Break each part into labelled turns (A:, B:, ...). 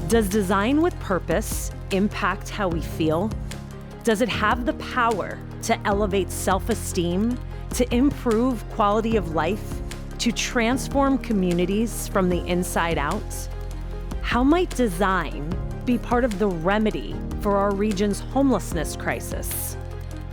A: Does design with purpose impact how we feel? Does it have the power to elevate self-esteem, to improve quality of life, to transform communities from the inside out? How might design be part of the remedy for our region's homelessness crisis?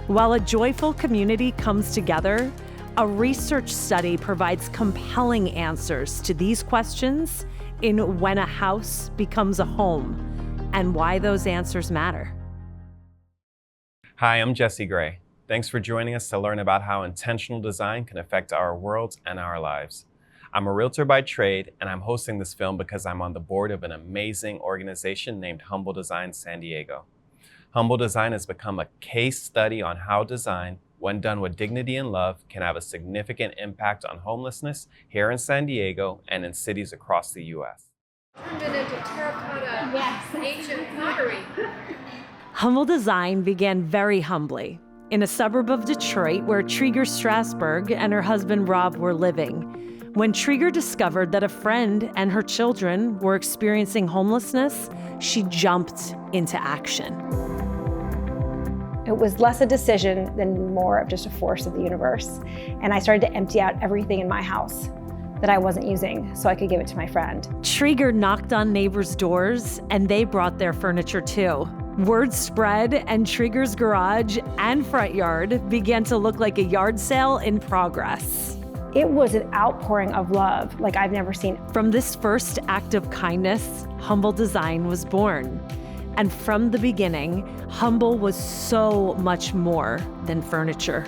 A: While a joyful community comes together, a research study provides compelling answers to these questions in When a House Becomes a Home, and why those answers matter.
B: Hi, I'm Jesse Gray. Thanks for joining us to learn about how intentional design can affect our worlds and our lives. I'm a realtor by trade, and I'm hosting this film because I'm on the board of an amazing organization named Humble Design San Diego. Humble Design has become a case study on how design, when done with dignity and love, can have a significant impact on homelessness here in San Diego and in cities across the U.S.
C: Turned it into terracotta, ancient pottery.
A: Humble Design began very humbly in a suburb of Detroit where Trieger Strasberg and her husband Rob were living. When Trieger discovered that a friend and her children were experiencing homelessness, she jumped into action.
D: It was less a decision than more of just a force of the universe. And I started to empty out everything in my house that I wasn't using so I could give it to my friend.
A: Trieger knocked on neighbors' doors and they brought their furniture too. Word spread and Trieger's garage and front yard began to look like a yard sale in progress.
D: It was an outpouring of love like I've never seen.
A: From this first act of kindness, Humble Design was born. And from the beginning, Humble was so much more than furniture.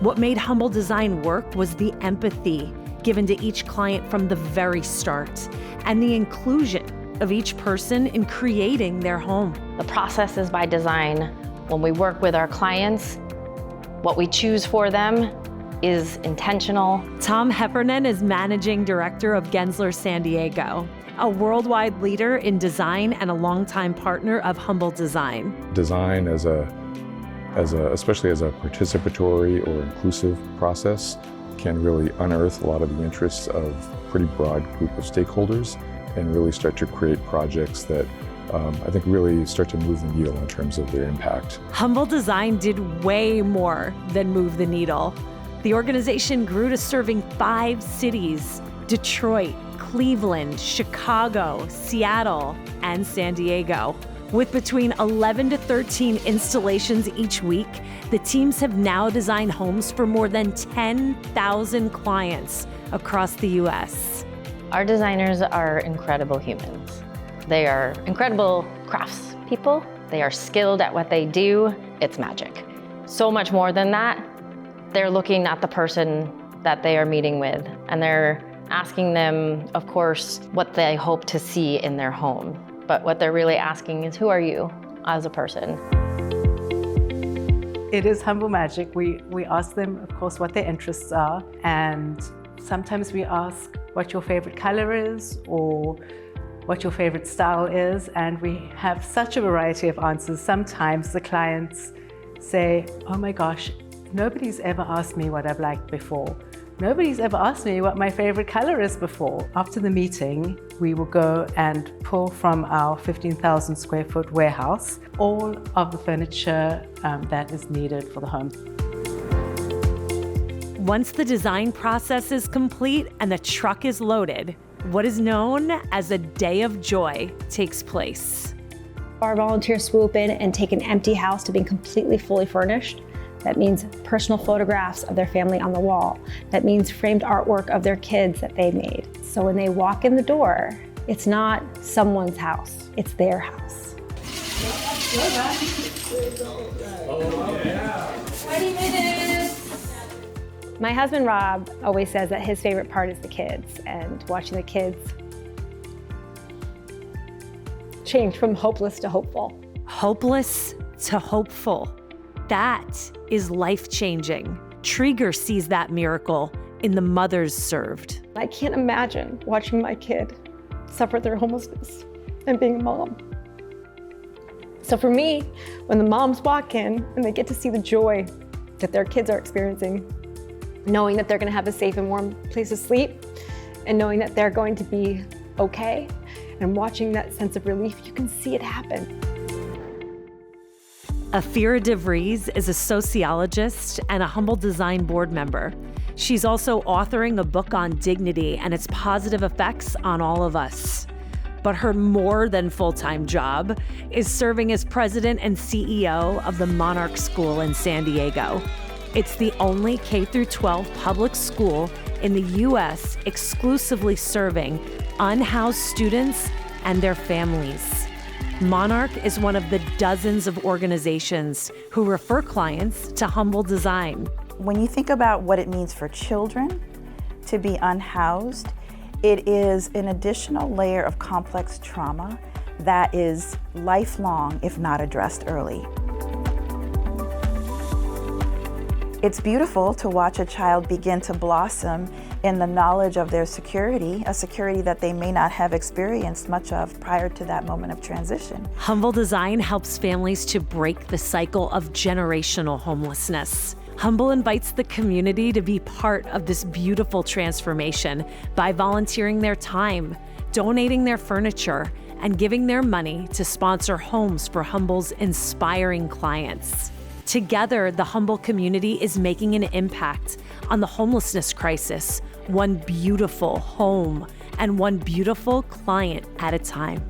A: What made Humble Design work was the empathy given to each client from the very start and the inclusion of each person in creating their home.
E: The process is by design. When we work with our clients, what we choose for them is intentional.
A: Tom Heffernan is Managing Director of Gensler San Diego, a worldwide leader in design and a longtime partner of Humble Design.
F: Design especially as a participatory or inclusive process can really unearth a lot of the interests of a pretty broad group of stakeholders and really start to create projects that I think really start to move the needle in terms of their impact.
A: Humble Design did way more than move the needle. The organization grew to serving 5 cities: Detroit, Cleveland, Chicago, Seattle, and San Diego. With between 11 to 13 installations each week, the teams have now designed homes for more than 10,000 clients across the U.S.
E: Our designers are incredible humans. They are incredible crafts people. They are skilled at what they do. It's magic. So much more than that. They're looking at the person that they are meeting with, and they're asking them, of course, what they hope to see in their home. But what they're really asking is, who are you as a person?
G: It is humble magic. We ask them, of course, what their interests are, and sometimes we ask what your favorite color is or what your favorite style is, and we have such a variety of answers. Sometimes the clients say, oh my gosh, nobody's ever asked me what I've liked before. Nobody's ever asked me what my favorite color is before. After the meeting, we will go and pull from our 15,000 square foot warehouse all of the furniture that is needed for the home.
A: Once the design process is complete and the truck is loaded, what is known as a day of joy takes place.
D: Our volunteers swoop in and take an empty house to being completely fully furnished. That means personal photographs of their family on the wall. That means framed artwork of their kids that they made. So when they walk in the door, it's not someone's house, it's their house.
C: 20 minutes.
D: My husband, Rob, always says that his favorite part is the kids and watching the kids change from hopeless to hopeful.
A: Hopeless to hopeful. That is life-changing. Trieger sees that miracle in the mothers served.
D: I can't imagine watching my kid suffer through homelessness and being a mom. So for me, when the moms walk in and they get to see the joy that their kids are experiencing, knowing that they're gonna have a safe and warm place to sleep, and knowing that they're going to be okay, And watching that sense of relief, you can see it happen.
A: Afira DeVries is a sociologist and a Humble Design board member. She's also authoring a book on dignity and its positive effects on all of us. But her more than full-time job is serving as president and CEO of the Monarch School in San Diego. It's the only K-12 public school in the U.S. exclusively serving unhoused students and their families. Monarch is one of the dozens of organizations who refer clients to Humble Design.
H: When you think about what it means for children to be unhoused, it is an additional layer of complex trauma that is lifelong if not addressed early. It's beautiful to watch a child begin to blossom in the knowledge of their security, a security that they may not have experienced much of prior to that moment of transition.
A: Humble Design helps families to break the cycle of generational homelessness. Humble invites the community to be part of this beautiful transformation by volunteering their time, donating their furniture, and giving their money to sponsor homes for Humble's inspiring clients. Together, the Humble community is making an impact on the homelessness crisis, one beautiful home and one beautiful client at a time.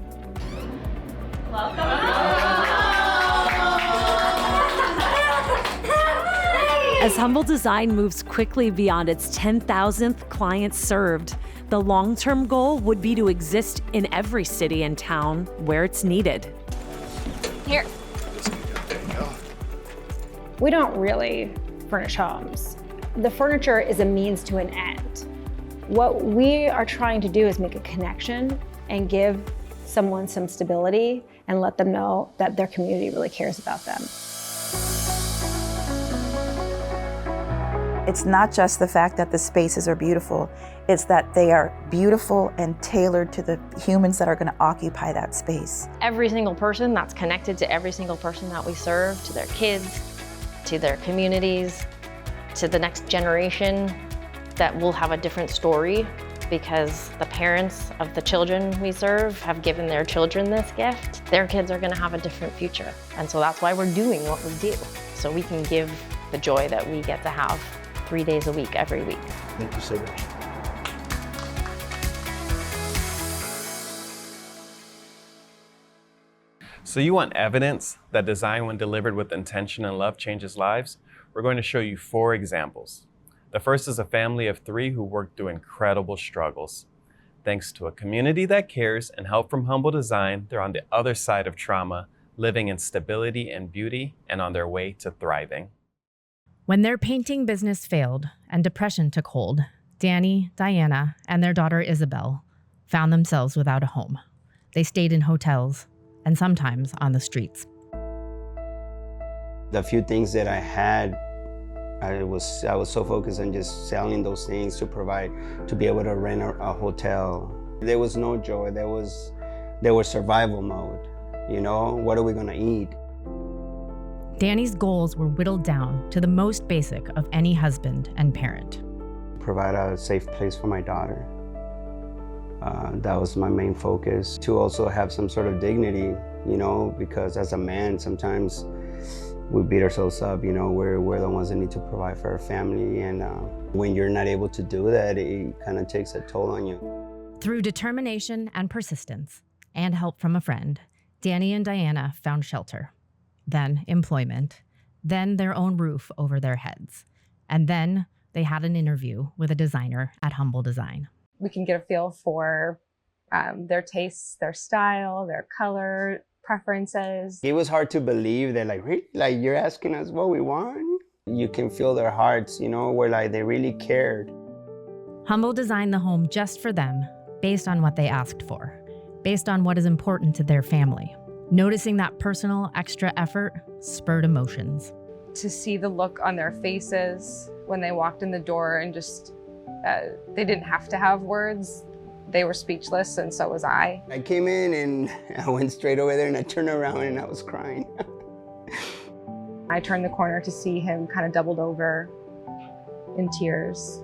A: As Humble Design moves quickly beyond its 10,000th client served, the long-term goal would be to exist in every city and town where it's needed.
C: Here.
D: We don't really furnish homes. The furniture is a means to an end. What we are trying to do is make a connection and give someone some stability and let them know that their community really cares about them.
H: It's not just the fact that the spaces are beautiful, it's that they are beautiful and tailored to the humans that are going to occupy that space.
E: Every single person that's connected to every single person that we serve, to their kids, to their communities, to the next generation, that will have a different story because the parents of the children we serve have given their children this gift. Their kids are going to have a different future. And so that's why we're doing what we do, so we can give the joy that we get to have 3 days a week, every week.
I: Thank you so much.
B: So you want evidence that design, when delivered with intention and love, changes lives? We're going to show you 4 examples. The first is a family of 3 who worked through incredible struggles. Thanks to a community that cares and help from Humble Design, they're on the other side of trauma, living in stability and beauty, and on their way to thriving.
J: When their painting business failed and depression took hold, Danny, Diana, and their daughter Isabel found themselves without a home. They stayed in hotels and sometimes on the streets.
I: The few things that I had, I was so focused on just selling those things to be able to rent a hotel. There was no joy. There was survival mode. You know, what are we gonna eat?
J: Danny's goals were whittled down to the most basic of any husband and parent.
I: Provide a safe place for my daughter. That was my main focus. To also have some sort of dignity, you know, because as a man, sometimes we beat ourselves up, you know, we're the ones that need to provide for our family. And when you're not able to do that, it kind of takes a toll on you.
J: Through determination and persistence and help from a friend, Danny and Diana found shelter, then employment, then their own roof over their heads. And then they had an interview with a designer at Humble Design.
K: We can get a feel for their tastes, their style, their color preferences.
I: It was hard to believe that, like, really, like, you're asking us what we want? You can feel their hearts, you know, where like they really cared.
J: Humble designed the home just for them, based on what they asked for, based on what is important to their family. Noticing that personal extra effort spurred emotions.
K: To see the look on their faces when they walked in the door and just, they didn't have to have words. They were speechless, and so was I.
I: I came in and I went straight over there and I turned around and I was crying.
K: I turned the corner to see him kind of doubled over in tears.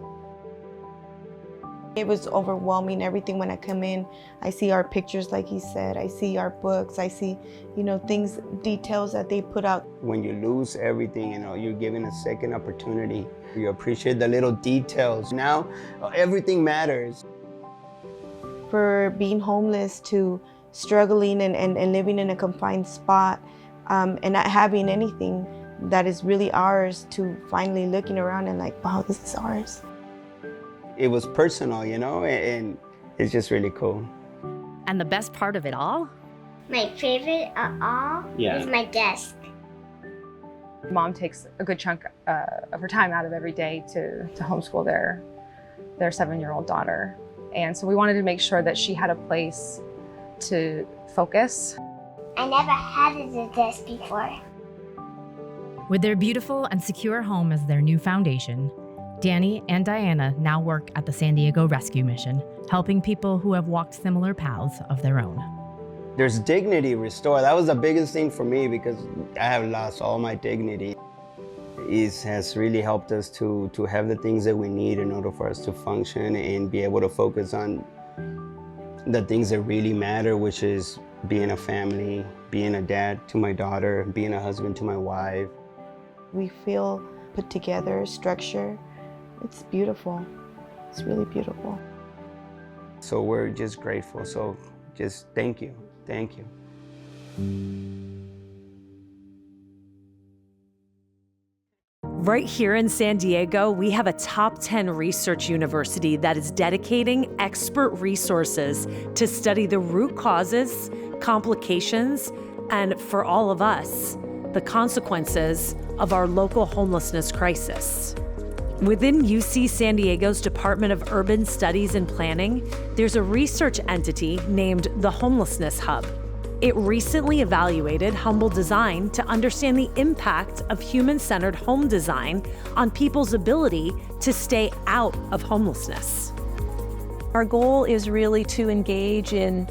L: It was overwhelming. Everything when I come in, I see our pictures, like he said. I see our books. I see, things, details that they put out.
I: When you lose everything, you're given a second opportunity. You appreciate the little details. Now, everything matters.
L: For being homeless to struggling and living in a confined spot and not having anything that is really ours, to finally looking around and like, wow, this is ours.
I: It was personal, and it's just really cool.
J: And the best part of it all?
M: My favorite of all is my desk.
K: Mom takes a good chunk of her time out of every day to homeschool their 7-year-old daughter. And so we wanted to make sure that she had a place to focus.
M: I never had a desk before.
J: With their beautiful and secure home as their new foundation, Danny and Diana now work at the San Diego Rescue Mission, helping people who have walked similar paths of their own.
I: There's dignity restored. That was the biggest thing for me because I have lost all my dignity. It has really helped us to have the things that we need in order for us to function and be able to focus on the things that really matter, which is being a family, being a dad to my daughter, being a husband to my wife.
L: We feel put together, structure. It's beautiful. It's really beautiful.
I: So we're just grateful. So just thank you. Thank you.
A: Right here in San Diego, we have a top 10 research university that is dedicating expert resources to study the root causes, complications, and for all of us, the consequences of our local homelessness crisis. Within UC San Diego's Department of Urban Studies and Planning, there's a research entity named the Homelessness Hub. It recently evaluated Humble Design to understand the impact of human-centered home design on people's ability to stay out of homelessness.
N: Our goal is really to engage in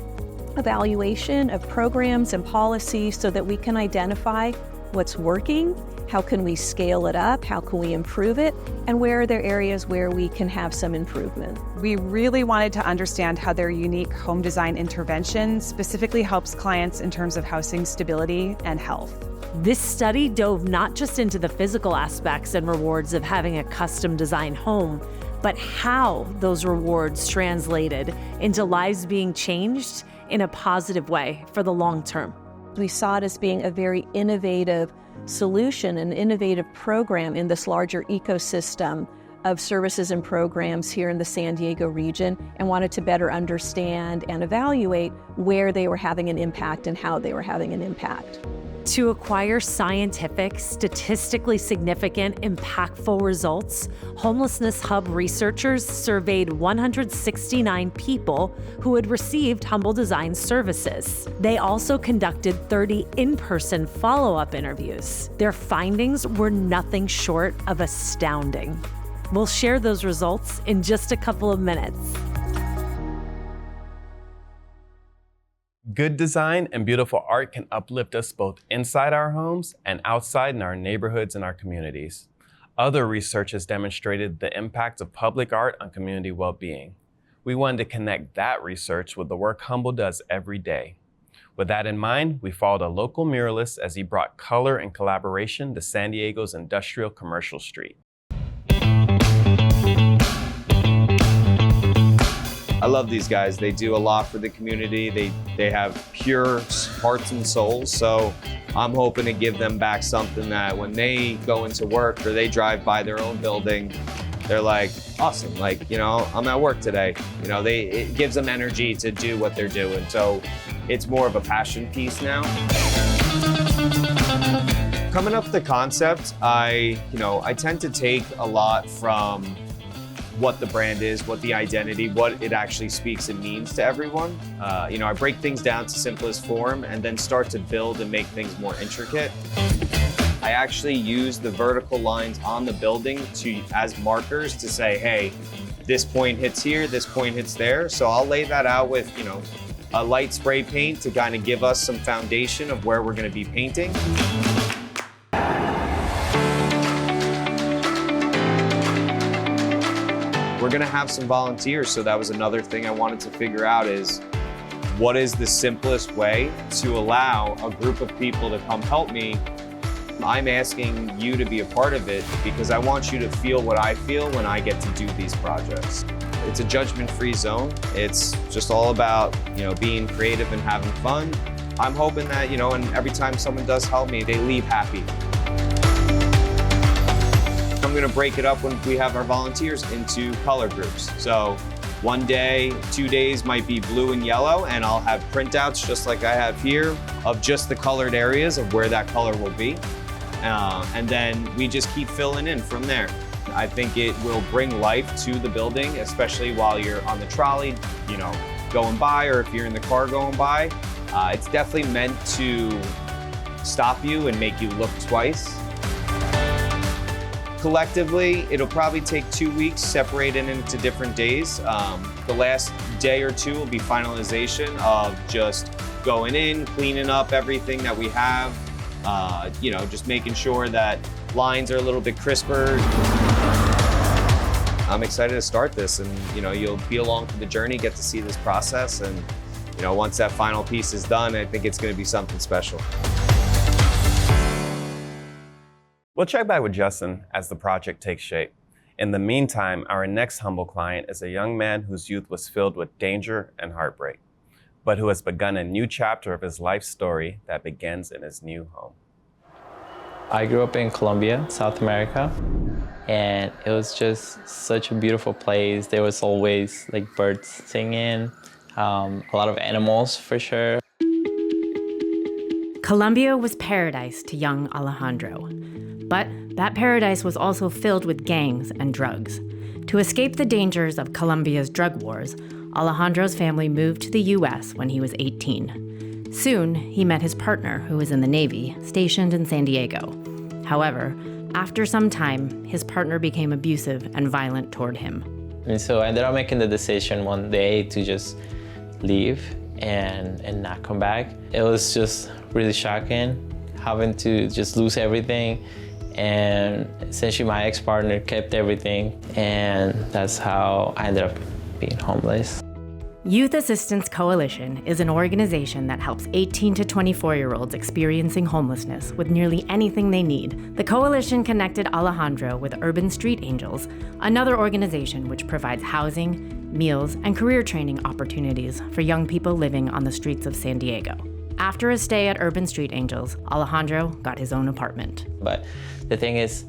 N: evaluation of programs and policies so that we can identify what's working, how can we scale it up, how can we improve it, and where are there areas where we can have some improvement.
O: We really wanted to understand how their unique home design intervention specifically helps clients in terms of housing stability and health.
A: This study dove not just into the physical aspects and rewards of having a custom designed home, but how those rewards translated into lives being changed in a positive way for the long term.
N: We saw it as being a very innovative solution, an innovative program in this larger ecosystem of services and programs here in the San Diego region, and wanted to better understand and evaluate where they were having an impact and how they were having an impact.
A: To acquire scientific, statistically significant, impactful results, Homelessness Hub researchers surveyed 169 people who had received Humble Design services. They also conducted 30 in-person follow-up interviews. Their findings were nothing short of astounding. We'll share those results in just a couple of minutes.
B: Good design and beautiful art can uplift us both inside our homes and outside in our neighborhoods and our communities. Other research has demonstrated the impact of public art on community well-being. We wanted to connect that research with the work Humble does every day. With that in mind, we followed a local muralist as he brought color and collaboration to San Diego's industrial commercial street.
P: I love these guys. They do a lot for the community. They have pure hearts and souls. So I'm hoping to give them back something that when they go into work or they drive by their own building, they're like, awesome. Like, I'm at work today. It gives them energy to do what they're doing. So it's more of a passion piece now. Coming up with the concept, I tend to take a lot from what the brand is, what the identity, what it actually speaks and means to everyone. I break things down to simplest form and then start to build and make things more intricate. I actually use the vertical lines on the building as markers to say, hey, this point hits here, this point hits there. So I'll lay that out with, a light spray paint to kind of give us some foundation of where we're gonna be painting. we're gonna have some volunteers. So that was another thing I wanted to figure out is what is the simplest way to allow a group of people to come help me. I'm asking you to be a part of it because I want you to feel what I feel when I get to do these projects. It's a judgment-free zone. It's just all about, being creative and having fun. I'm hoping that, and every time someone does help me, they leave happy. I'm gonna break it up when we have our volunteers into color groups. So one day, 2 days might be blue and yellow, and I'll have printouts just like I have here of just the colored areas of where that color will be. And then we just keep filling in from there. I think it will bring life to the building, especially while you're on the trolley, going by, or if you're in the car going by. It's definitely meant to stop you and make you look twice. Collectively, it'll probably take 2 weeks, separated into different days. The last day or two will be finalization of just going in, cleaning up everything that we have, just making sure that lines are a little bit crisper. I'm excited to start this, and you'll be along for the journey, get to see this process, and once that final piece is done, I think it's going to be something special.
B: We'll check back with Justin as the project takes shape. In the meantime, our next humble client is a young man whose youth was filled with danger and heartbreak, but who has begun a new chapter of his life story that begins in his new home.
Q: I grew up in Colombia, South America, and it was just such a beautiful place. There was always birds singing, a lot of animals for sure.
J: Colombia was paradise to young Alejandro. But that paradise was also filled with gangs and drugs. To escape the dangers of Colombia's drug wars, Alejandro's family moved to the U.S. when he was 18. Soon, he met his partner, who was in the Navy, stationed in San Diego. However, after some time, his partner became abusive and violent toward him.
Q: And so I ended up making the decision one day to just leave and not come back. It was just really shocking, having to just lose everything. And essentially my ex-partner kept everything, and that's how I ended up being homeless.
J: Youth Assistance Coalition is an organization that helps 18 to 24-year-olds experiencing homelessness with nearly anything they need. The coalition connected Alejandro with Urban Street Angels, another organization which provides housing, meals, and career training opportunities for young people living on the streets of San Diego. After a stay at Urban Street Angels, Alejandro got his own apartment.
Q: But the thing is,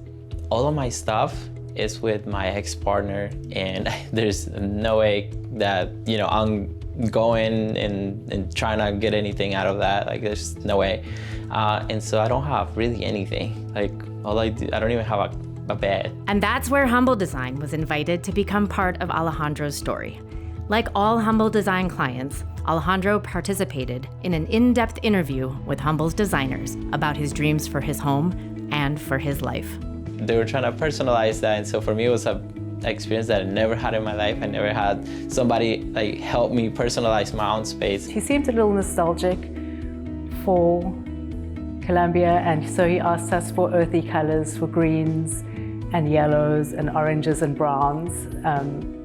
Q: all of my stuff is with my ex-partner, and there's no way that, I'm going and trying to get anything out of that. There's no way. And so I don't have really anything. All I do, I don't even have a bed.
J: And that's where Humble Design was invited to become part of Alejandro's story. Like all Humble Design clients, Alejandro participated in an in-depth interview with Humble's designers about his dreams for his home and for his life.
Q: They were trying to personalize that, and so for me it was an experience that I never had in my life. I never had somebody help me personalize my own space.
G: He seemed a little nostalgic for Colombia, and so he asked us for earthy colors, for greens and yellows and oranges and browns,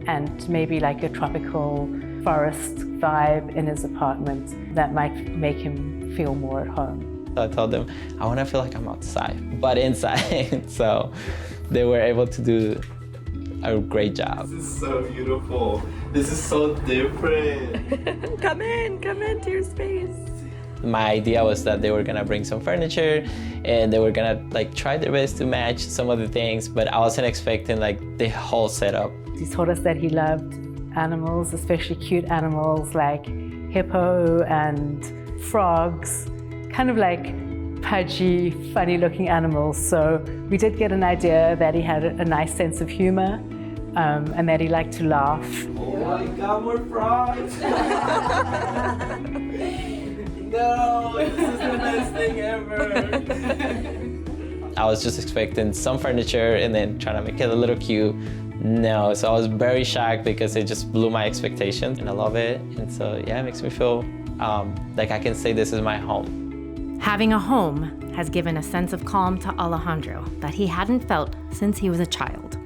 G: and maybe a tropical forest vibe in his apartment that might make him feel more at home.
Q: So I told them, I want to feel like I'm outside, but inside. So they were able to do a great job.
R: This is so beautiful. This is so different.
C: Come in to your space.
Q: My idea was that they were gonna bring some furniture and they were gonna try their best to match some of the things, but I wasn't expecting the whole setup.
G: He told us that he loved animals, especially cute animals like hippo and frogs, kind of pudgy, funny-looking animals. So we did get an idea that he had a nice sense of humor, and that he liked to laugh.
R: Oh my God, more frogs! No, this is the best thing ever.
Q: I was just expecting some furniture and then trying to make it a little cute. No, so I was very shocked because it just blew my expectations, and I love it. And so yeah, it makes me feel like I can say this is my home.
J: Having a home has given a sense of calm to Alejandro that he hadn't felt since he was a child.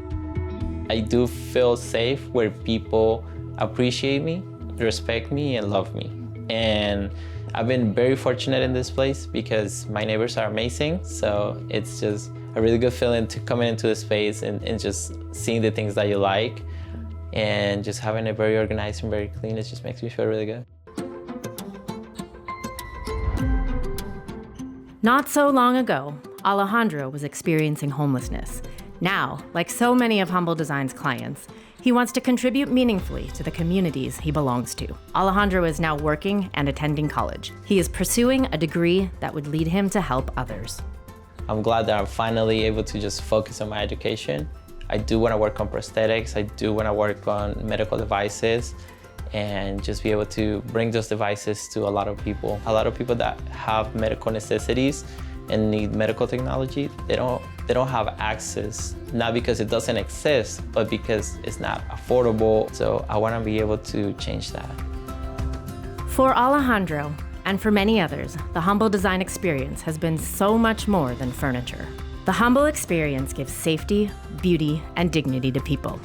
Q: I do feel safe where people appreciate me, respect me, and love me. And I've been very fortunate in this place because my neighbors are amazing. So it's just a really good feeling to come into the space and just seeing the things that you like, and just having it very organized and very clean. It just makes me feel really good.
J: Not so long ago, Alejandro was experiencing homelessness. Now, like so many of Humble Design's clients, he wants to contribute meaningfully to the communities he belongs to. Alejandro is now working and attending college. He is pursuing a degree that would lead him to help others.
Q: I'm glad that I'm finally able to just focus on my education. I do want to work on prosthetics. I do want to work on medical devices and just be able to bring those devices to a lot of people. A lot of people that have medical necessities and need medical technology, they don't have access, not because it doesn't exist, but because it's not affordable. So I want to be able to change that.
J: For Alejandro, and for many others, the Humble Design experience has been so much more than furniture. The Humble experience gives safety, beauty, and dignity to people.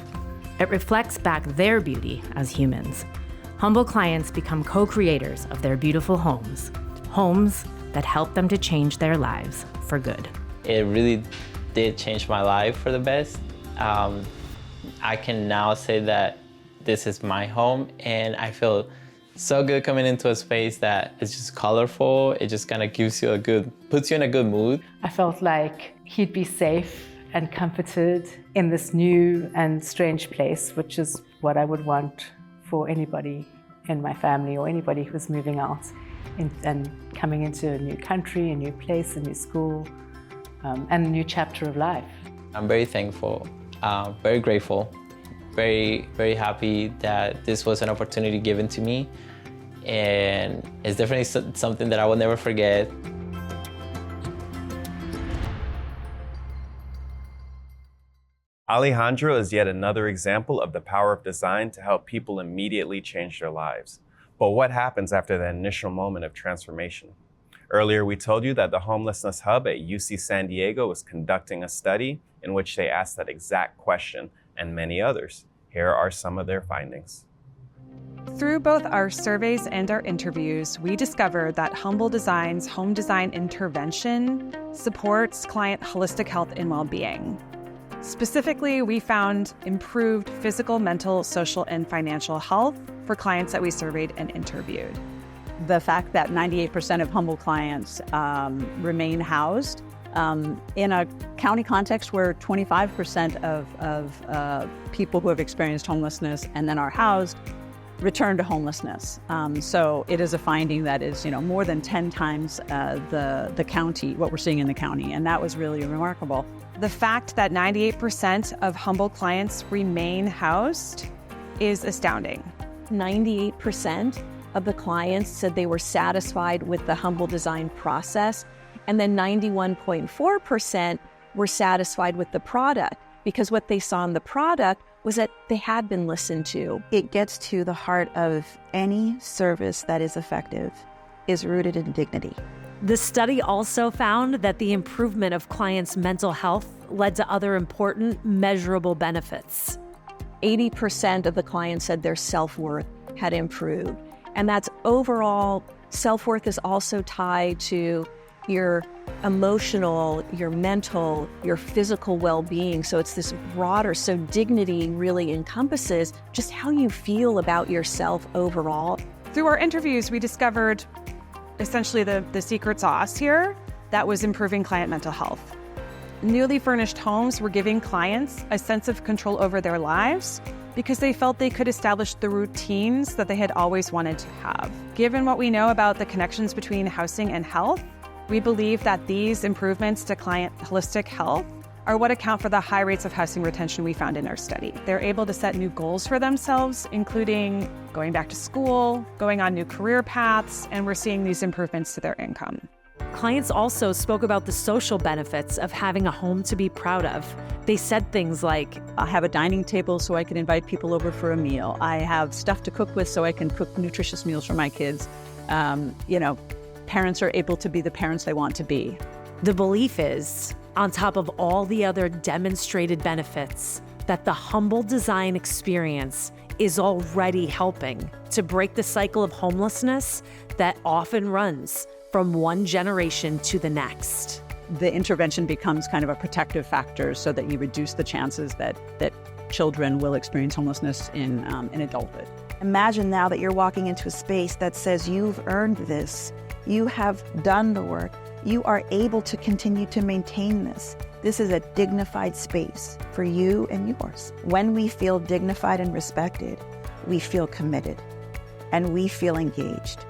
J: It reflects back their beauty as humans. Humble clients become co-creators of their beautiful homes, homes that help them to change their lives for good.
Q: It really did change my life for the best. I can now say that this is my home, and I feel so good coming into a space that is just colorful. It just kind of gives you puts you in a good mood.
G: I felt like he'd be safe and comforted in this new and strange place, which is what I would want for anybody in my family or anybody who's moving out and coming into a new country, a new place, a new school, and a new chapter of life.
Q: I'm very thankful, very grateful, very, very happy that this was an opportunity given to me. And it's definitely something that I will never forget.
B: Alejandro is yet another example of the power of design to help people immediately change their lives. But what happens after that initial moment of transformation? Earlier, we told you that the Homelessness Hub at UC San Diego was conducting a study in which they asked that exact question and many others. Here are some of their findings.
O: Through both our surveys and our interviews, we discovered that Humble Design's home design intervention supports client holistic health and well-being. Specifically, we found improved physical, mental, social, and financial health for clients that we surveyed and interviewed.
S: The fact that 98% of Humble clients remain housed in a county context where 25% of people who have experienced homelessness and then are housed return to homelessness. So it is a finding that is, more than 10 times the county, what we're seeing in the county, and that was really remarkable.
O: The fact that 98% of Humble clients remain housed is astounding.
N: 98% of the clients said they were satisfied with the Humble Design process, and then 91.4% were satisfied with the product, because what they saw in the product was that they had been listened to.
H: It gets to the heart of any service that is effective, is rooted in dignity.
A: The study also found that the improvement of clients' mental health led to other important, measurable benefits.
N: 80% of the clients said their self-worth had improved. And that's overall, self-worth is also tied to your emotional, your mental, your physical well-being. So it's this broader, so dignity really encompasses just how you feel about yourself overall.
O: Through our interviews, we discovered essentially the secret sauce here that was improving client mental health. Newly furnished homes were giving clients a sense of control over their lives because they felt they could establish the routines that they had always wanted to have. Given what we know about the connections between housing and health, we believe that these improvements to client holistic health are what account for the high rates of housing retention we found in our study. They're able to set new goals for themselves, including going back to school, going on new career paths, and we're seeing these improvements to their income.
A: Clients also spoke about the social benefits of having a home to be proud of. They said things like,
S: I have a dining table so I can invite people over for a meal. I have stuff to cook with so I can cook nutritious meals for my kids. Parents are able to be the parents they want to be.
A: The belief is, on top of all the other demonstrated benefits, that the humble design experience is already helping to break the cycle of homelessness that often runs from one generation to the next.
S: The intervention becomes kind of a protective factor so that you reduce the chances that children will experience homelessness in adulthood.
H: Imagine now that you're walking into a space that says you've earned this, you have done the work, you are able to continue to maintain this. This is a dignified space for you and yours. When we feel dignified and respected, we feel committed and we feel engaged.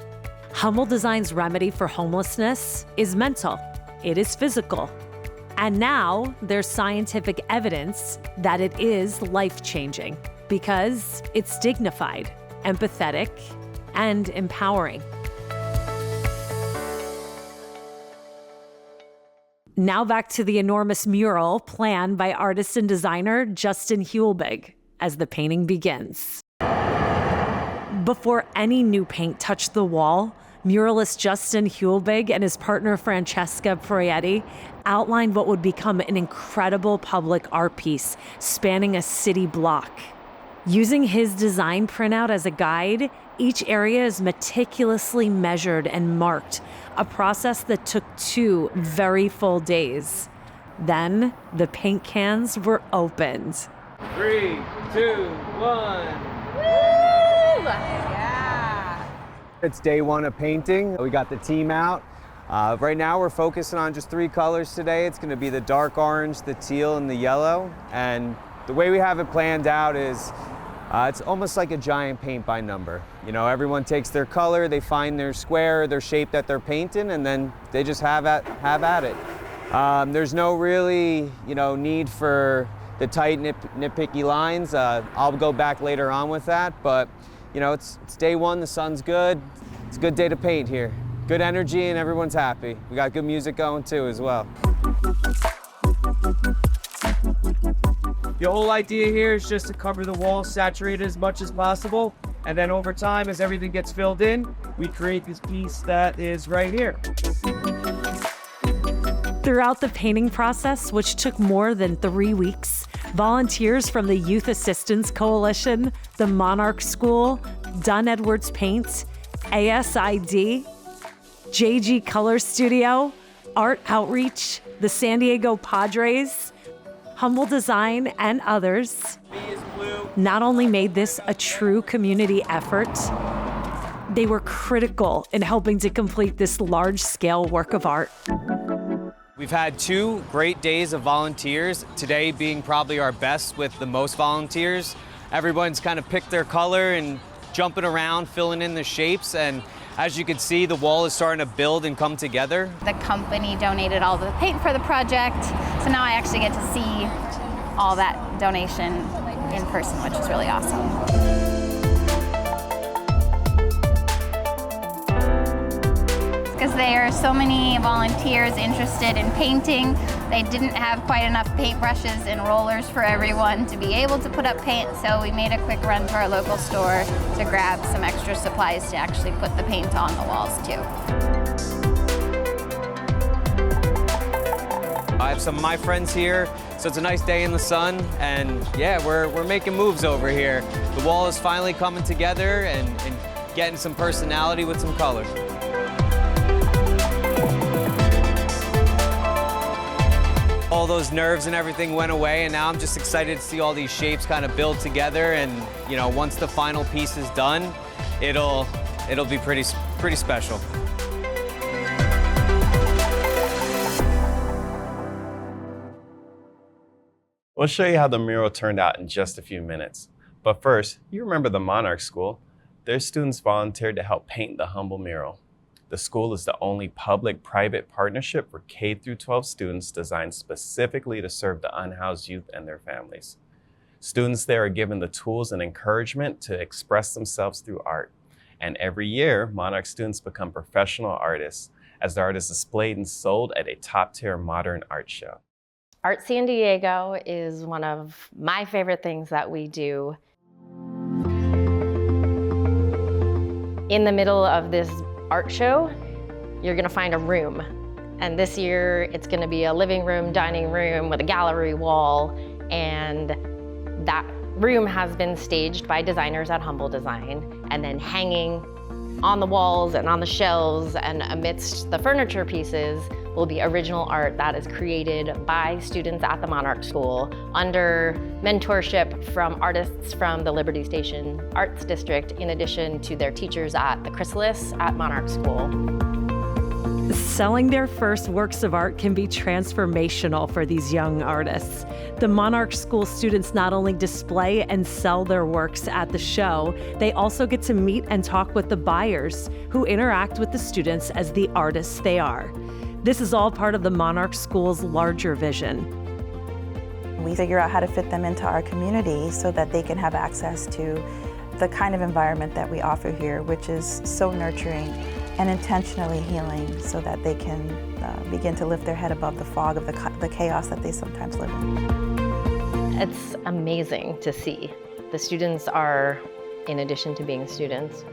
A: Humble Design's remedy for homelessness is mental, it is physical. And now there's scientific evidence that it is life-changing because it's dignified, empathetic, and empowering. Now back to the enormous mural planned by artist and designer Justin Hulbig as the painting begins. Before any new paint touched the wall, muralist Justin Hulbig and his partner Francesca Proietti outlined what would become an incredible public art piece spanning a city block. Using his design printout as a guide, each area is meticulously measured and marked, a process that took 2 very full days. Then the paint cans were opened.
T: 3, 2, 1.
P: It's day 1 of painting. We got the team out. Right now we're focusing on just 3 colors today. It's gonna be the dark orange, the teal, and the yellow. And the way we have it planned out is it's almost like a giant paint by number. You know, everyone takes their color, they find their square, their shape that they're painting, and then they just have at it. There's no really, need for the tight nitpicky lines. I'll go back later on with that, but it's day 1, the sun's good. It's a good day to paint here. Good energy and everyone's happy. We got good music going too as well.
T: The whole idea here is just to cover the walls, saturate it as much as possible, and then over time, as everything gets filled in, we create this piece that is right here.
A: Throughout the painting process, which took more than 3 weeks, volunteers from the Youth Assistance Coalition, the Monarch School, Dunn Edwards Paint, ASID, JG Color Studio, Art Outreach, the San Diego Padres, Humble Design, and others not only made this a true community effort, they were critical in helping to complete this large-scale work of art.
P: We've had 2 great days of volunteers, today being probably our best with the most volunteers. Everyone's kind of picked their color and jumping around, filling in the shapes, and as you can see, the wall is starting to build and come together.
U: The company donated all the paint for the project, so now I actually get to see all that donation in person, which is really awesome. Because there are so many volunteers interested in painting. They didn't have quite enough paintbrushes and rollers for everyone to be able to put up paint, so we made a quick run to our local store to grab some extra supplies to actually put the paint on the walls too.
P: I have some of my friends here, so it's a nice day in the sun, and yeah, we're making moves over here. The wall is finally coming together and getting some personality with some color. All those nerves and everything went away, and now I'm just excited to see all these shapes kind of build together, and once the final piece is done, it'll be pretty special.
B: We'll show you how the mural turned out in just a few minutes. But first, you remember the Monarch School. Their students volunteered to help paint the humble mural. The school is the only public-private partnership for K-12 students designed specifically to serve the unhoused youth and their families. Students there are given the tools and encouragement to express themselves through art. And every year, Monarch students become professional artists as the art is displayed and sold at a top-tier modern art show.
E: Art San Diego is one of my favorite things that we do. In the middle of this art show, you're gonna find a room. And this year, it's gonna be a living room, dining room with a gallery wall. And That room has been staged by designers at Humble Design, and then hanging on the walls and on the shelves and amidst the furniture pieces will be original art that is created by students at the Monarch School under mentorship from artists from the Liberty Station Arts District, in addition to their teachers at the Chrysalis at Monarch School.
A: Selling their first works of art can be transformational for these young artists. The Monarch School students not only display and sell their works at the show, they also get to meet and talk with the buyers who interact with the students as the artists they are. This is all part of the Monarch School's larger vision.
H: We figure out how to fit them into our community so that they can have access to the kind of environment that we offer here, which is so nurturing and intentionally healing, so that they can begin to lift their head above the fog of the chaos that they sometimes live in.
E: It's amazing to see. The students are, in addition to being students,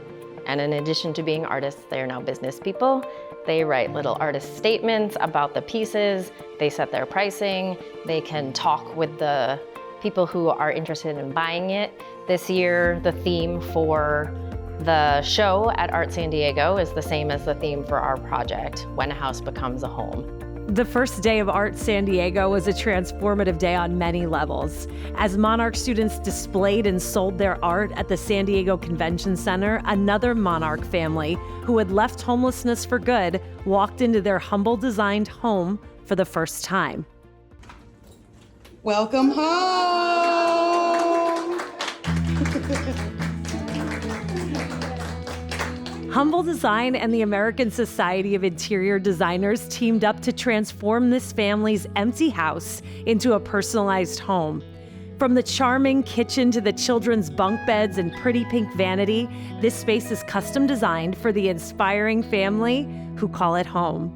E: and in addition to being artists, they are now business people. They write little artist statements about the pieces, they set their pricing, they can talk with the people who are interested in buying it. This year, the theme for the show at Art San Diego is the same as the theme for our project, When a House Becomes a Home.
A: The first day of Art San Diego was a transformative day on many levels. As Monarch students displayed and sold their art at the San Diego Convention Center, another Monarch family who had left homelessness for good walked into their Humble Designed home for the first time.
F: Welcome home!
A: Humble Design and the American Society of Interior Designers teamed up to transform this family's empty house into a personalized home. From the charming kitchen to the children's bunk beds and pretty pink vanity, this space is custom designed for the inspiring family who call it home.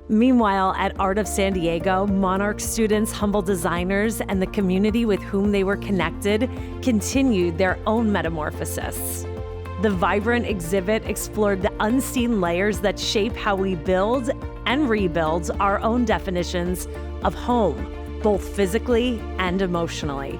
A: Meanwhile, at Art of San Diego, Monarch students, Humble Designers, and the community with whom they were connected continued their own metamorphosis. The vibrant exhibit explored the unseen layers that shape how we build and rebuild our own definitions of home, both physically and emotionally.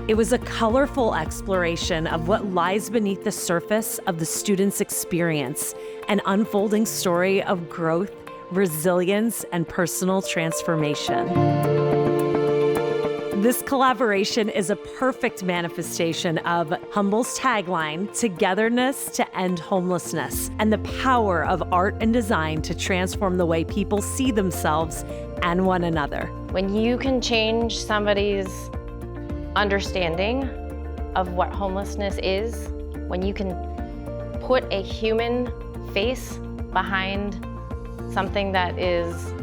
A: It was a colorful exploration of what lies beneath the surface of the students' experience, an unfolding story of growth, resilience, and personal transformation. This collaboration is a perfect manifestation of Humble's tagline, "Togetherness to End Homelessness," and the power of art and design to transform the way people see themselves and one another.
E: When you can change somebody's understanding of what homelessness is, when you can put a human face behind something that is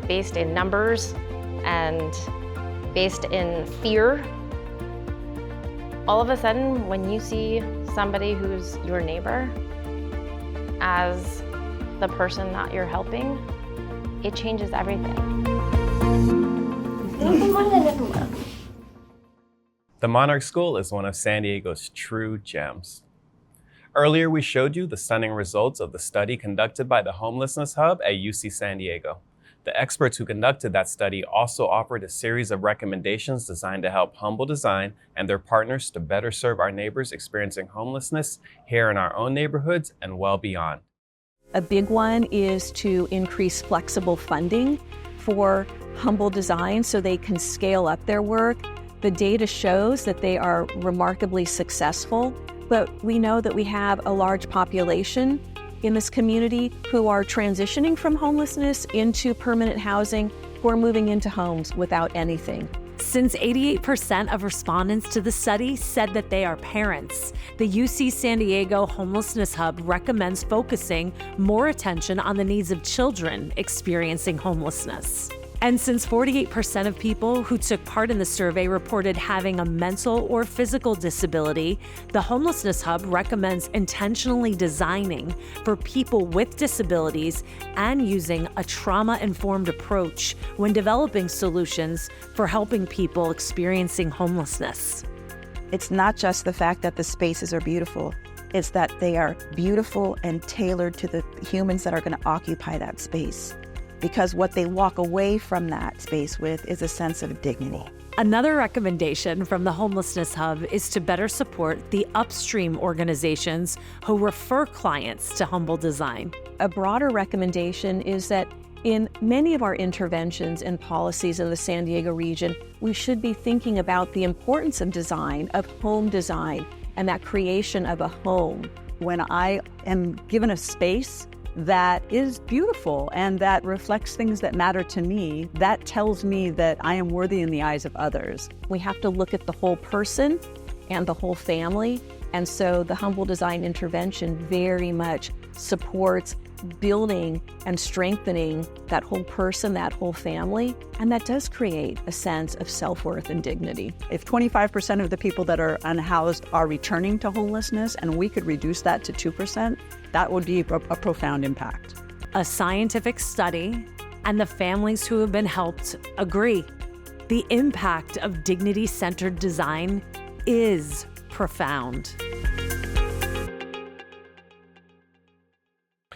E: based in numbers and based in fear, all of a sudden, when you see somebody who's your neighbor as the person that you're helping, it changes everything.
B: The Monarch School is one of San Diego's true gems. Earlier, we showed you the stunning results of the study conducted by the Homelessness Hub at UC San Diego. The experts who conducted that study also offered a series of recommendations designed to help Humble Design and their partners to better serve our neighbors experiencing homelessness here in our own neighborhoods and well beyond.
N: A big one is to increase flexible funding for Humble Design so they can scale up their work. The data shows that they are remarkably successful, but we know that we have a large population in this community who are transitioning from homelessness into permanent housing, who are moving into homes without anything.
A: Since 88% of respondents to the study said that they are parents, the UC San Diego Homelessness Hub recommends focusing more attention on the needs of children experiencing homelessness. And since 48% of people who took part in the survey reported having a mental or physical disability, the Homelessness Hub recommends intentionally designing for people with disabilities and using a trauma-informed approach when developing solutions for helping people experiencing homelessness.
H: It's not just the fact that the spaces are beautiful, it's that they are beautiful and tailored to the humans that are going to occupy that space. because what they walk away from that space with is a sense of dignity.
A: Another recommendation from the Homelessness Hub is to better support the upstream organizations who refer clients to Humble Design.
N: A broader recommendation is that in many of our interventions and policies in the San Diego region, we should be thinking about the importance of design, of home design, and that creation of a home.
S: When I am given a space that is beautiful and that reflects things that matter to me, that tells me that I am worthy in the eyes of others.
N: We have to look at the whole person and the whole family, and so the Humble Design intervention very much supports building and strengthening that whole person, that whole family, and that does create a sense of self-worth and dignity.
S: If 25% of the people that are unhoused are returning to homelessness and we could reduce that to 2%, that would be a profound impact.
A: A scientific study and the families who have been helped agree. The impact of dignity-centered design is profound.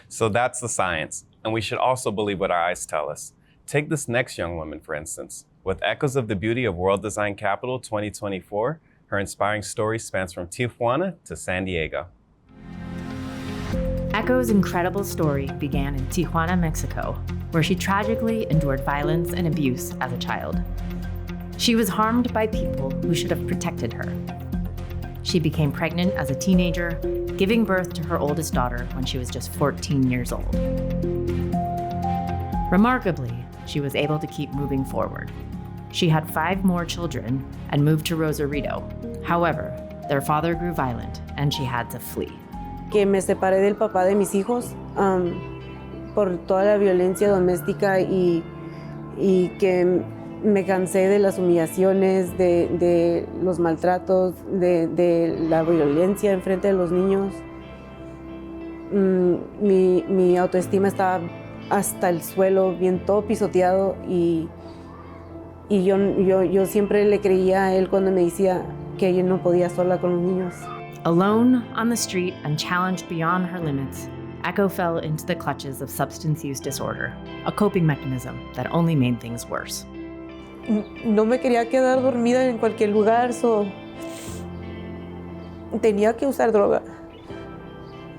B: So that's the science, and we should also believe what our eyes tell us. Take this next young woman, for instance. With Echoes of the Beauty of World Design Capital 2024, her inspiring story spans from Tijuana to San Diego.
F: Echo's incredible story began in Tijuana, Mexico, where she tragically endured violence and abuse as a child. She was harmed by people who should have protected her. She became pregnant as a teenager, giving birth to her oldest daughter when she was just 14 years old. Remarkably, she was able to keep moving forward. She had 5 more children and moved to Rosarito. However, their father grew violent and she had to flee.
V: Que me separé del papá de mis hijos por toda la violencia doméstica y que me cansé de las humillaciones, de los maltratos, de la violencia enfrente de los niños. Mi autoestima estaba hasta el suelo, bien todo pisoteado y yo siempre le creía a él cuando me decía que yo no podía sola con los niños.
F: Alone on the street and challenged beyond her limits, Echo fell into the clutches of substance use disorder, a coping mechanism that only made things worse.
V: No me quería quedar dormida en cualquier lugar, so tenía que usar droga.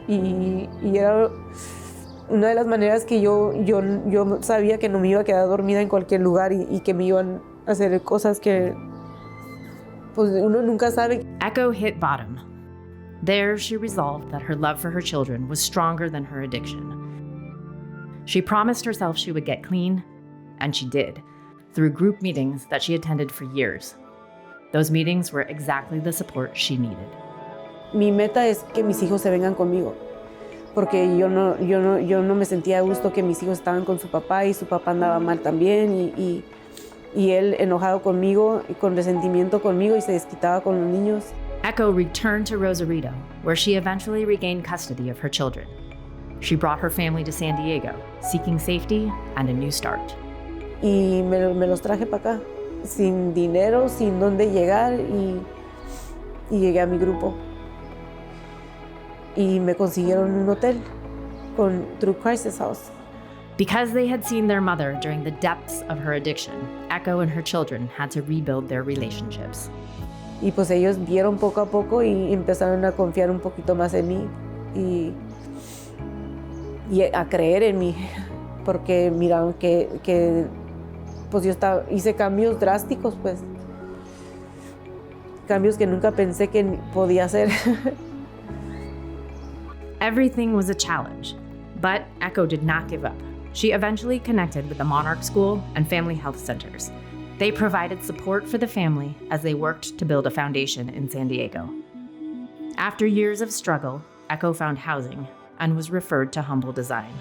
V: Y era una de las maneras que yo sabía que no me iba a quedar dormida en cualquier lugar y que me iban a hacer cosas que pues uno nunca sabe.
F: Echo hit bottom. There, she resolved that her love for her children was stronger than her addiction. She promised herself she would get clean, and she did, through group meetings that she attended for years. Those meetings were exactly the support she needed.
V: Mi meta es que mis hijos se vengan conmigo, porque yo no me sentía a gusto que mis hijos estaban con su papá y su papá andaba mal también y él enojado conmigo y con resentimiento conmigo y se desquitaba con los niños.
F: Echo returned to Rosarito, where she eventually regained custody of her children. She brought her family to San Diego, seeking safety and a new start.
V: Y me los traje para acá, sin dinero, sin dónde llegar y llegué a mi grupo. Y me consiguieron un hotel through Crisis House.
F: Because they had seen their mother during the depths of her addiction, Echo and her children had to rebuild their relationships.
V: Y pues ellos vieron poco a poco y empezaron a confiar un poquito más en mí y a creer en mí, porque miraron que pues yo hice cambios drásticos, pues cambios que nunca pensé que podía hacer.
F: Everything was a challenge, but Echo did not give up. She eventually connected with the Monarch School and Family Health Centers. They provided support for the family as they worked to build a foundation in San Diego. After years of struggle, Echo found housing and was referred to Humble Design.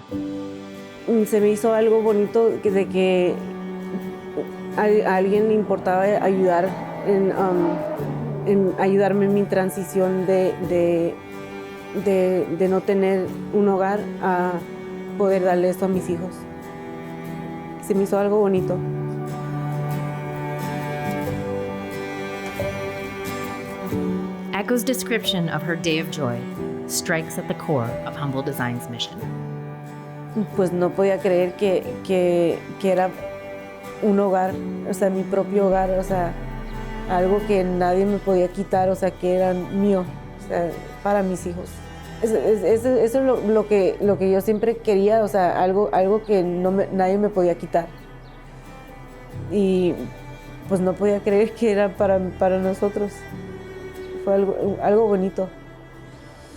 V: Se me hizo algo bonito de que a alguien le importaba ayudar en ayudarme en mi transición de no tener un hogar a poder darle esto a mis hijos. Se me hizo algo bonito.
F: Echo's description of her day of joy strikes at the core of Humble Design's mission.
V: pues no podía creer que era un hogar, o sea, mi propio hogar, o sea, algo que nadie me podía quitar, o sea, que era mío, o sea, para mis hijos. Eso es lo que yo siempre quería, o sea, algo que nadie me podía quitar. Y pues no podía creer que era para nosotros. Fue algo bonito.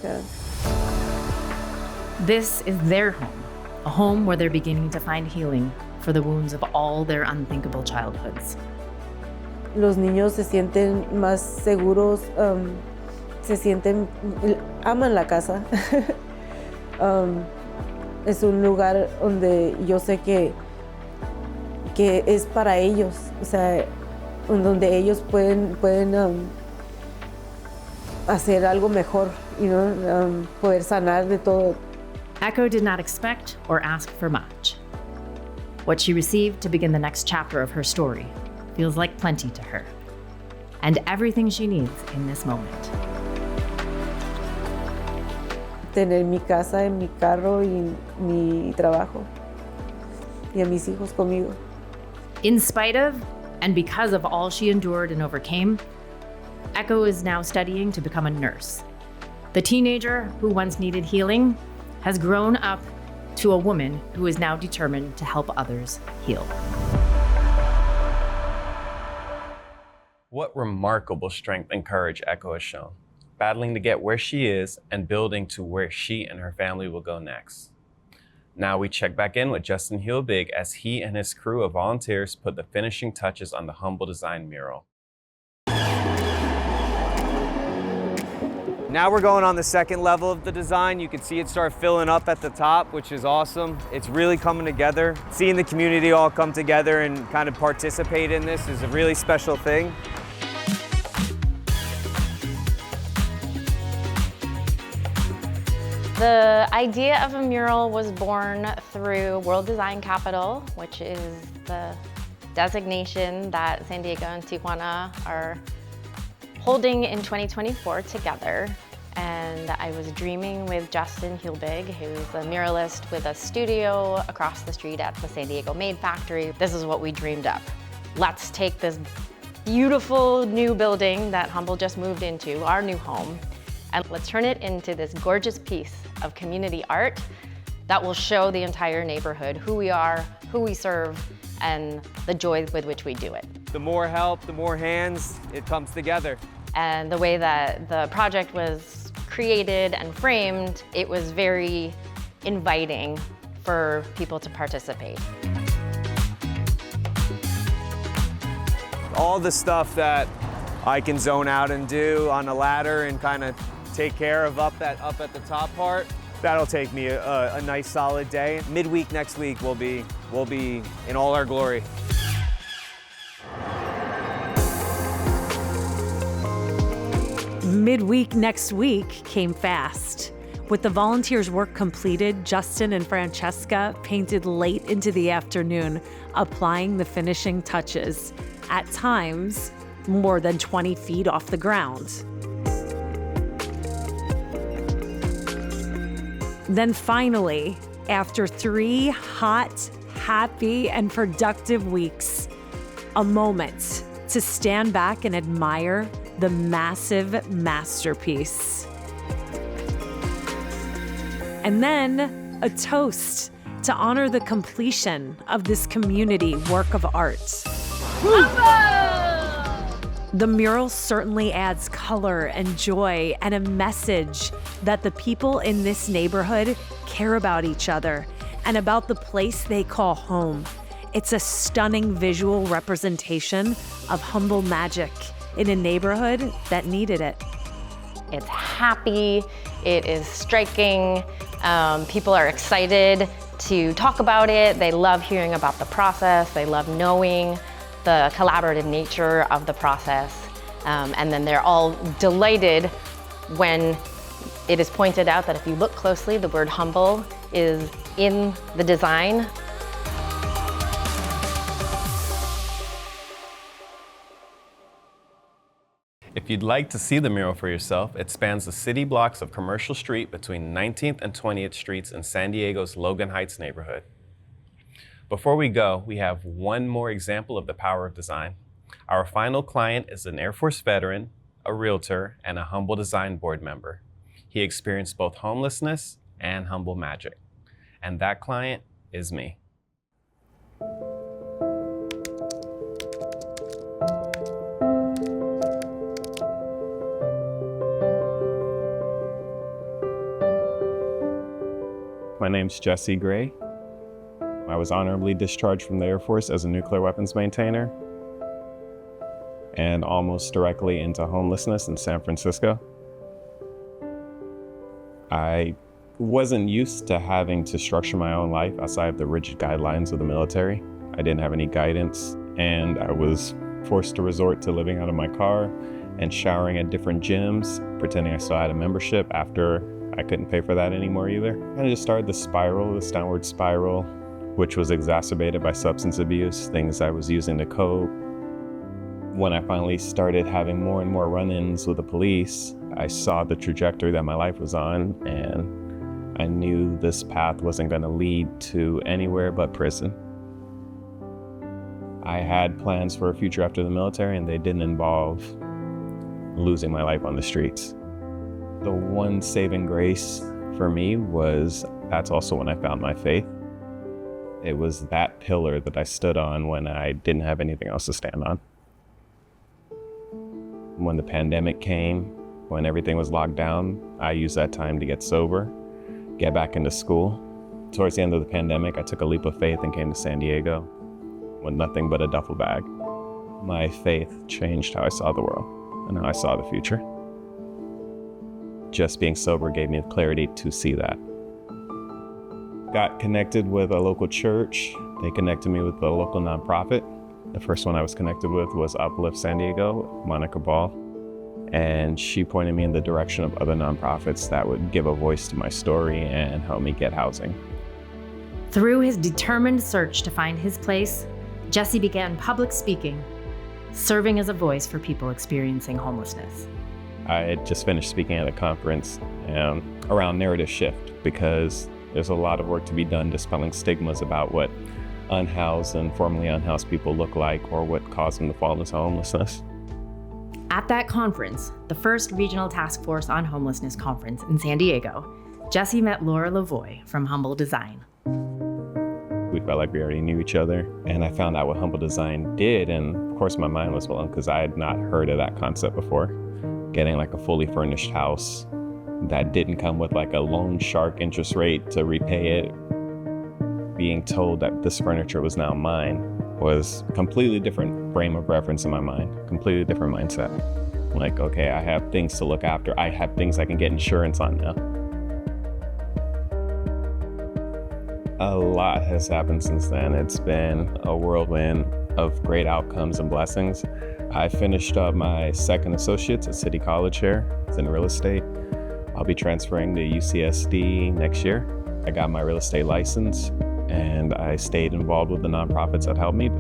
V: Yeah.
F: This is their home, a home where they're beginning to find healing for the wounds of all their unthinkable childhoods.
V: Los niños se sienten más seguros, aman la casa. Es un lugar donde yo sé que es para ellos, o sea, donde ellos pueden hacer algo mejor, poder sanar de todo.
F: Echo did not expect or ask for much. What she received to begin the next chapter of her story feels like plenty to her, and everything she needs in this moment.
V: Tener mi casa, mi carro y mi trabajo, y a mis hijos conmigo.
F: In spite of, and because of all she endured and overcame, Echo is now studying to become a nurse. The teenager who once needed healing has grown up to a woman who is now determined to help others heal.
B: What remarkable strength and courage Echo has shown, battling to get where she is and building to where she and her family will go next. Now we check back in with Justin Hilbig as he and his crew of volunteers put the finishing touches on the Humble Design mural.
T: Now we're going on the second level of the design. You can see it start filling up at the top, which is awesome. It's really coming together. Seeing the community all come together and kind of participate in this is a really special thing.
E: The idea of a mural was born through World Design Capital, which is the designation that San Diego and Tijuana are holding in 2024 together. And I was dreaming with Justin Hilbig, who's a muralist with a studio across the street at the San Diego Made Factory. This is what we dreamed up. Let's take this beautiful new building that Humble just moved into, our new home, and let's turn it into this gorgeous piece of community art that will show the entire neighborhood who we are, who we serve, and the joy with which we do it.
T: The more help, the more hands, it comes together.
E: And the way that the project was created and framed, it was very inviting for people to participate.
T: All the stuff that I can zone out and do on a ladder and kind of take care of up at the top part, that'll take me a nice solid day. Midweek next week we'll be in all our glory.
A: Midweek next week came fast. With the volunteers' work completed, Justin and Francesca painted late into the afternoon, applying the finishing touches, at times more than 20 feet off the ground. Then finally, after 3 hot, happy, and productive weeks, a moment to stand back and admire the massive masterpiece. And then a toast to honor the completion of this community work of art. The mural certainly adds color and joy and a message that the people in this neighborhood care about each other and about the place they call home. It's a stunning visual representation of Humble magic in a neighborhood that needed it.
E: It's happy, it is striking, people are excited to talk about it, they love hearing about the process, they love knowing the collaborative nature of the process, and then they're all delighted when it is pointed out that if you look closely, the word humble is in the design.
B: If you'd like to see the mural for yourself, it spans the city blocks of Commercial Street between 19th and 20th Streets in San Diego's Logan Heights neighborhood. Before we go, we have one more example of the power of design. Our final client is an Air Force veteran, a realtor, and a Humble Design board member. He experienced both homelessness and humble magic. And that client is me. My name's Jesse Gray. I was honorably discharged from the Air Force as a nuclear weapons maintainer and almost directly into homelessness in San Francisco. I wasn't used to having to structure my own life outside of the rigid guidelines of the military. I didn't have any guidance, and I was forced to resort to living out of my car and showering at different gyms, pretending I still had a membership after I couldn't pay for that anymore either. And I just started this downward spiral, which was exacerbated by substance abuse, things I was using to cope. When I finally started having more and more run-ins with the police, I saw the trajectory that my life was on, and I knew this path wasn't going to lead to anywhere but prison. I had plans for a future after the military, and they didn't involve losing my life on the streets. The one saving grace for me was that's also when I found my faith. It was that pillar that I stood on when I didn't have anything else to stand on. When the pandemic came, when everything was locked down, I used that time to get sober, get back into school. Towards the end of the pandemic, I took a leap of faith and came to San Diego with nothing but a duffel bag. My faith changed how I saw the world and how I saw the future. Just being sober gave me the clarity to see that. Got connected with a local church. They connected me with a local nonprofit. The first one I was connected with was Uplift San Diego, Monica Ball. And she pointed me in the direction of other nonprofits that would give a voice to my story and help me get housing.
F: Through his determined search to find his place, Jesse began public speaking, serving as a voice for people experiencing homelessness.
B: I had just finished speaking at a conference around narrative shift because there's a lot of work to be done dispelling stigmas about what unhoused and formerly unhoused people look like or what caused them to fall into homelessness.
F: At that conference, the first Regional Task Force on Homelessness conference in San Diego, Jesse met Laura Lavoie from Humble Design.
B: We felt like we already knew each other, and I found out what Humble Design did, and of course my mind was blown because I had not heard of that concept before. Getting like a fully furnished house that didn't come with like a loan shark interest rate to repay it. Being told that this furniture was now mine was a completely different frame of reference in my mind, completely different mindset. Like, okay, I have things to look after. I have things I can get insurance on now. A lot has happened since then. It's been a whirlwind of great outcomes and blessings. I finished up my second associates at City College here. It's in real estate. I'll be transferring to UCSD next year. I got my real estate license and I stayed involved with the nonprofits that helped me.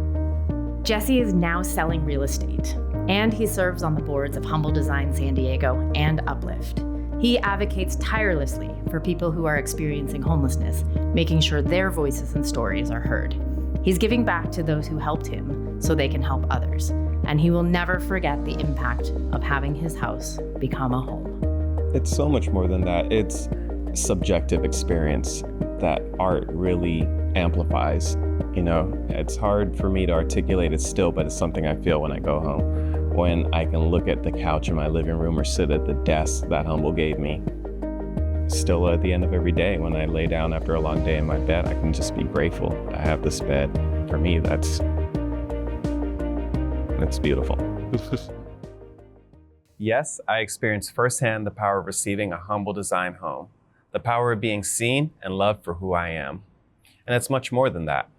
F: Jesse is now selling real estate, and he serves on the boards of Humble Design San Diego and Uplift. He advocates tirelessly for people who are experiencing homelessness, making sure their voices and stories are heard. He's giving back to those who helped him so they can help others, and he will never forget the impact of having his house become a home.
B: It's so much more than that. It's a subjective experience that art really amplifies. You know, it's hard for me to articulate it still, but it's something I feel when I go home. When I can look at the couch in my living room or sit at the desk that Humble gave me. Still at the end of every day, when I lay down after a long day in my bed, I can just be grateful I have this bed. For me, that's beautiful. Yes, I experienced firsthand the power of receiving a Humble Design home, the power of being seen and loved for who I am. And it's much more than that.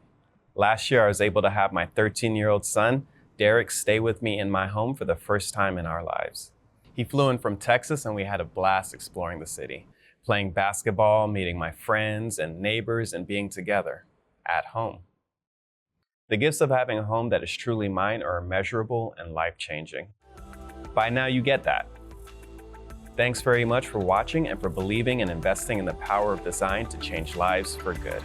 B: Last year, I was able to have my 13-year-old son, Derek, stay with me in my home for the first time in our lives. He flew in from Texas and we had a blast exploring the city, playing basketball, meeting my friends and neighbors, and being together at home. The gifts of having a home that is truly mine are immeasurable and life-changing. By now you get that. Thanks very much for watching and for believing and investing in the power of design to change lives for good.